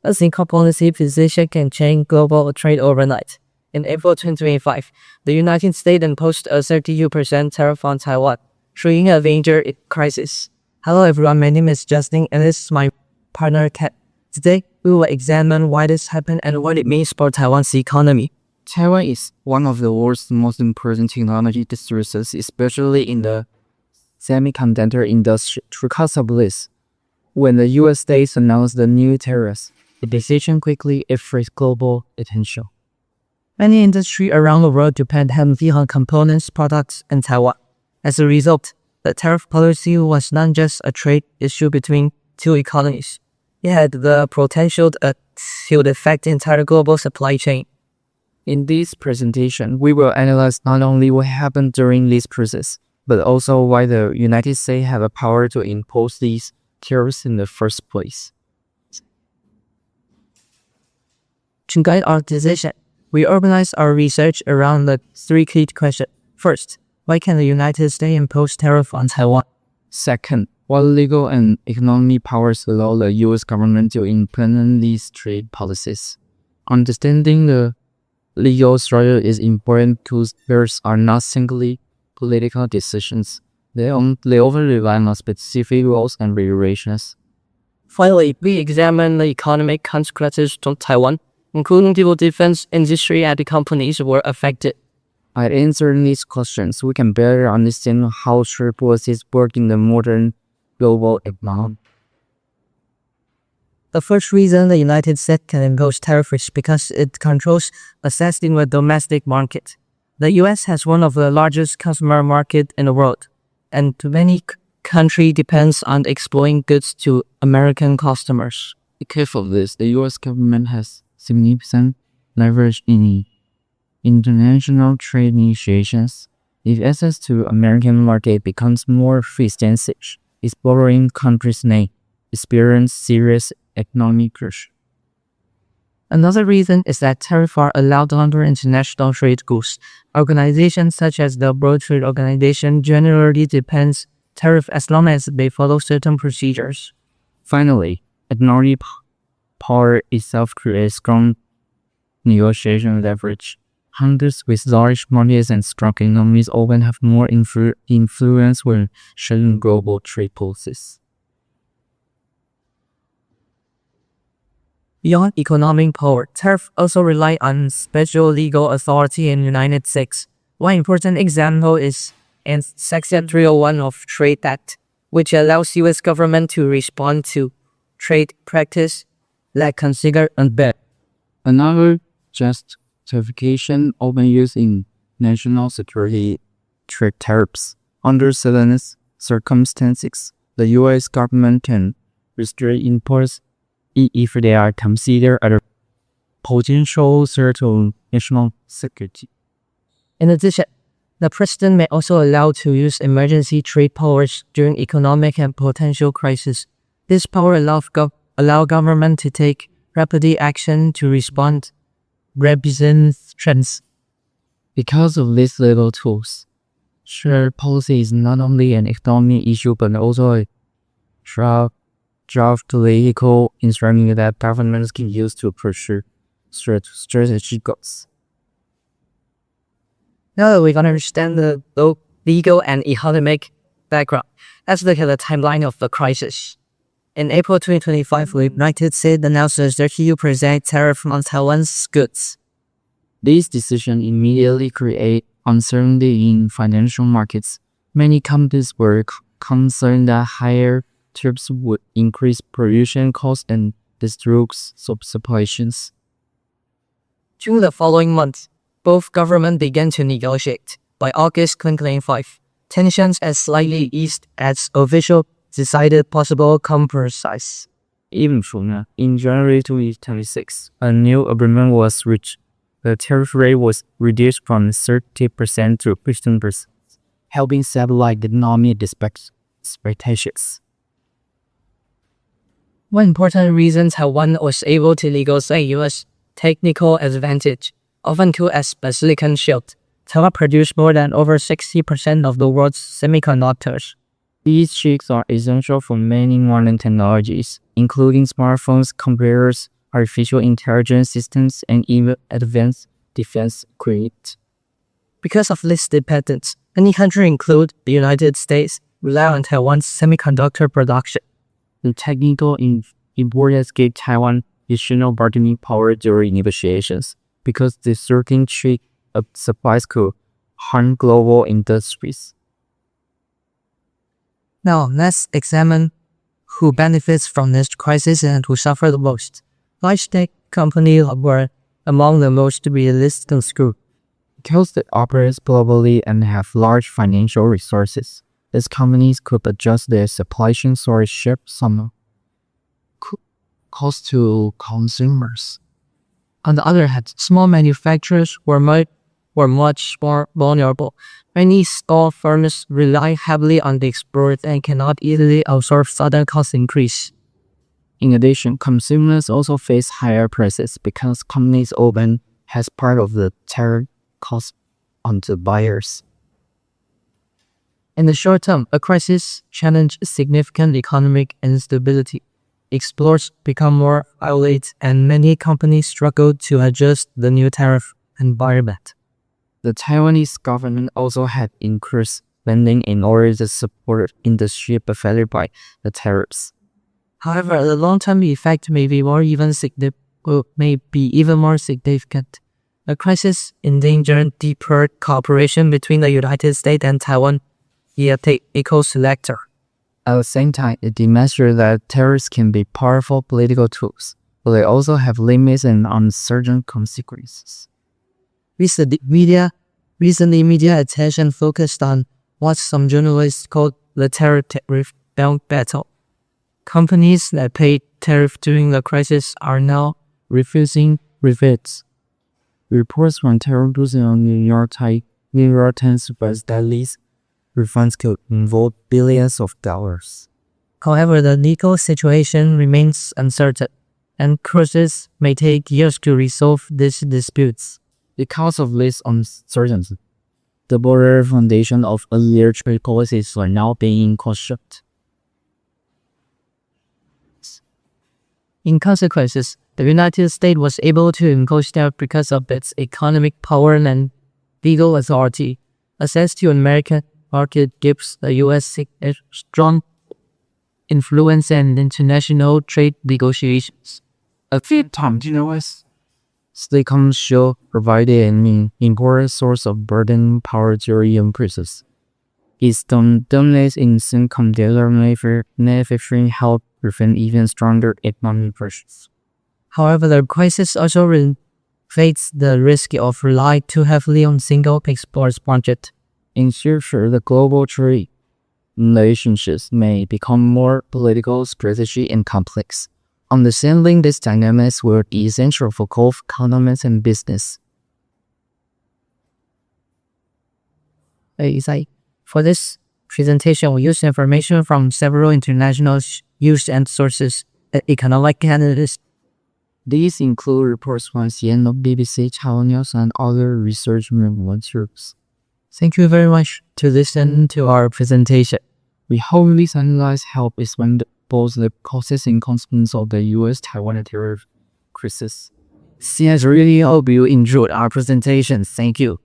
A single policy position can change global trade overnight. In April 2025, the United States imposed a 32% tariff on Taiwan, triggering a major crisis. Hello everyone, my name is Justin and this is my partner Kat. Today, we will examine why this happened and what it means for Taiwan's economy. Taiwan is one of the world's most important technology distributors, especially in the semiconductor industry. Because of this, when the US states announced the new tariffs, the decision quickly attracted global attention. Many industries around the world depend heavily on components, products, and Taiwan. As a result, the tariff policy was not just a trade issue between two economies. It had the potential to affect the entire global supply chain. In this presentation, we will analyze not only what happened during this process, but also why the United States have the power to impose these tariffs in the first place. To guide our decision, we organized our research around the three key questions. First, why can the United States impose tariff on Taiwan? Second, what legal and economic powers allow the US government to implement these trade policies? Understanding the legal structure is important because theirs are not simply political decisions. They often rely on specific rules and regulations. Finally, we examine the economic consequences to Taiwan, including the defense industry and the companies were affected. By answering these questions, we can better understand how trade policies work in the modern global economy. The first reason the United States can impose tariffs is because it controls access in the domestic market. The US has one of the largest consumer markets in the world, and many countries depends on exporting goods to American customers. Because of this, the US government has significant leverage in international trade negotiations. If access to American market becomes more extensive, exploring countries may experience serious economic pressure. Another reason is that tariffs are allowed under international trade rules. Organizations such as the World Trade Organization generally depends tariff as long as they follow certain procedures. Finally, economic power itself creates strong negotiation leverage. Countries with large markets and strong economies often have more influence when shaping global trade policies. Beyond economic power, tariffs also rely on special legal authority in the United States. One important example is in Section 301 of Trade Act, which allows U.S. government to respond to trade practice that considered unfair. Another justification often used in national security trade tariffs. Under certain circumstances, the U.S. government can restrict imports if they are considered a potential threat to national security. In addition, the president may also allow to use emergency trade powers during economic and potential crisis. This power allow government to take rapid action to respond represent trends. Because of these legal tools, trade policy is not only an economic issue but also a draft legal instrument that governments can use to pursue strategic goals. Now that we understand the legal and economic background, let's look at the timeline of the crisis. In April 2025, the United States announced a 32% tariff on Taiwan's goods. This decision immediately created uncertainty in financial markets. Many companies were concerned that higher tariffs would increase production costs and disrupt supply chains. During the following month, both governments began to negotiate. By August 2025, tensions had slightly eased as officials decided possible compromise. Even sooner, in January 2026, a new agreement was reached. The tariff rate was reduced from 30% to 15%, helping stabilize economic expectations. One important reason Taiwan was able to negotiate U.S. technical advantage, often called as the silicon shield. Taiwan produced more than over 60% of the world's semiconductors. These chips are essential for many modern technologies, including smartphones, computers, artificial intelligence systems, and even advanced defense equipment. Because of this dependence, many countries, include the United States, rely on Taiwan's semiconductor production. The technical importance gave Taiwan additional bargaining power during negotiations because the certain trade of supplies could harm global industries. Now, let's examine who benefits from this crisis and who suffer the most. Large tech companies were among the most realistic group. Because they operate globally and have large financial resources, these companies could adjust their supply chain or ship some cost to consumers. On the other hand, small manufacturers were much more vulnerable. Many small firms rely heavily on the export and cannot easily absorb sudden cost increase. In addition, consumers also face higher prices because companies often has part of the tariff cost onto buyers. In the short term, a crisis challenges significant economic instability. Exports become more violent and many companies struggle to adjust the new tariff environment. The Taiwanese government also had increased spending in order to support industry affected by the tariffs. However, the long-term effect may be even more significant. The crisis endangered deeper cooperation between the United States and Taiwan via the eco-selector. At the same time, it demonstrated that tariffs can be powerful political tools, but they also have limits and uncertain consequences. Recently, media attention focused on what some journalists called the tariff battle. Companies that paid tariff during the crisis are now refusing rebates. Reports from tariff rules on New York Times suggest that these refunds could involve billions of dollars. However, the legal situation remains uncertain, and cases may take years to resolve these disputes. Because of this uncertainty, the broader foundation of earlier trade policies are now being questioned. In consequences, the United States was able to impose tariffs because of its economic power and legal authority. Access to American market gives the U.S. a strong influence in international trade negotiations. At the time, State show provided an important source of burden power during increases. Its dominance in semiconductor manufacturing helped prevent even stronger economic pressures. However, the crisis also faces the risk of relying too heavily on single export market. In future, the global trade relationships may become more political, strategic, and complex. Understanding these dynamics will be essential for both economics and business. For this presentation, we used information from several international news and sources, economic analysts. These include reports from CNN, BBC, Channel News, and other research materials. Thank you very much to listen to our presentation. We hope this analysis help explain both the causes and consequences of the U.S.-Taiwan tariff crisis. Since really hope you enjoyed our presentation. Thank you.